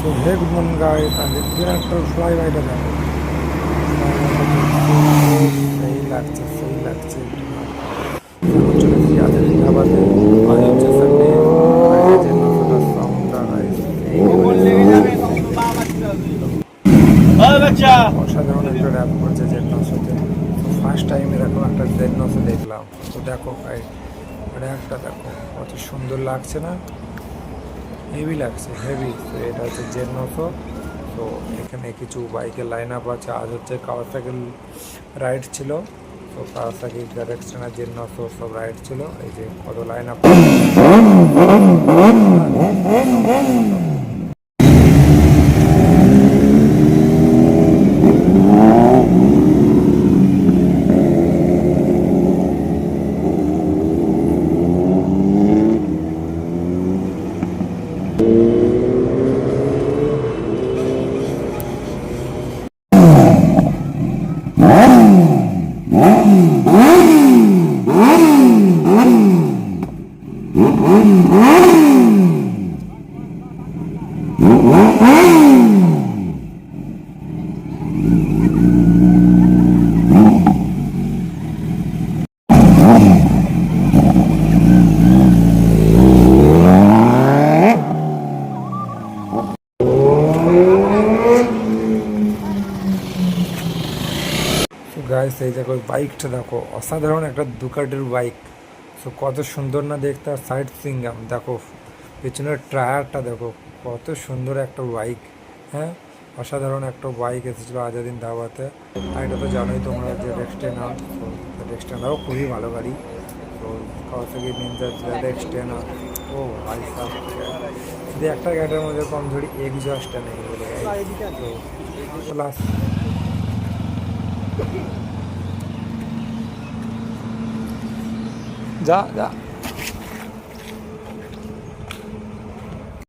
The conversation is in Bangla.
So hey, good morning guys, and it's been after fly by the দেখো সেই লাগছে এখন চলেছি আজের ধাবাতে। আজ হচ্ছে সানডে, আজের নশোটা সাউন্ডটা গাইস অসাধারণ একটা র্যাপ করছে জেড নশোতে। তো ফার্স্ট টাইম এরকম একটা জেড নশো দেখলাম। তো দেখো গাইস র্যাপটা দেখো কত সুন্দর লাগছে না, হেভি লাগছে হেভি। তো এটা হচ্ছে জেড নশো। তো এখানে কিছু বাইকের লাইন আপ আছে, আজ হচ্ছে কাওয়াসাকি রাইড ছিল। তো কাওয়াসাকি গ্যারেক্সটানা জেড নশো সব রাইড ছিল, এই যে কত লাইন আপ। গাইস এই দেখো বাইকটা দেখো, অসাধারণ একটা দুকাটের বাইক। সো কত সুন্দর না দেখতে, আর সাইড সিঙ্গাম দেখো, পেছনের টায়ারটা দেখো, কত সুন্দর একটা বাইক। হ্যাঁ, অসাধারণ একটা বাইক এসেছিলো আজাদিন ধাবাতে। আর এটা তো জানোই তোমরা যে রেক্সটেনা। তো রেক্সটেনাও খুবই ভালো গাড়ি। তো কাওয়াসাকি নিনজা রেক্সটেনা, ও ভাই সাহ, শুধু একটা গাড়ির মধ্যে কম ধরি এক্সস্টটা নেই বলে। তো প্লাস যা যা